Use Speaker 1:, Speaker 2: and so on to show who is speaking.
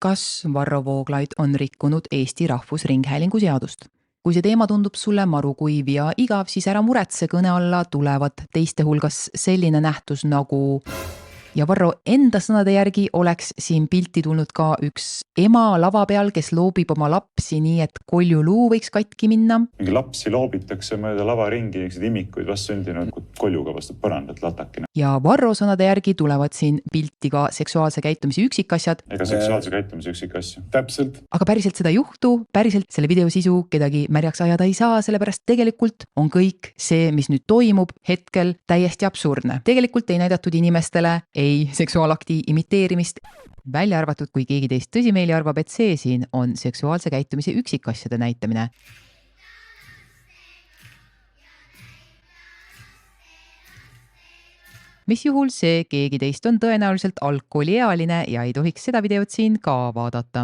Speaker 1: Kas Varro Vooglaid on rikkunud Eesti Rahvusringhäälingu seadust? Kui see teema tundub sulle marukuiv ja igav, siis ära muretse, kõne alla tulevad teiste hulgas selline nähtus nagu... Ja Varro enda sõnade järgi oleks siin pilti tulnud ka üks ema lava peal, kes loobib oma lapsi nii, et koljuluu võiks katki minna.
Speaker 2: Mingi lapsi loobitakse mööda lava ringi, imikuid vastsündinud koljuga vastu põrandat latakina.
Speaker 1: Ja Varro sõnade järgi tulevad siin pilti ka seksuaalse käitumise üksikasjad.
Speaker 2: Ega seksuaalse käitumise üksikasju.
Speaker 3: Täpselt.
Speaker 1: Aga päriselt seda juhtu, päriselt selle video sisu kedagi märjaks ajada ei saa, sellepärast tegelikult on kõik see, mis nüüd toimub hetkel täiesti absurdne. Tegelikult ei näidatud inimestele ei seksuaalakti imiteerimist, välja arvatud, kui keegi teist tõsimeeli arvab, et see siin on seksuaalse käitumise üksikasjade näitamine. Mis juhul see keegi teist on tõenäoliselt algkooliealine ja ei tohiks seda videot siin ka vaadata.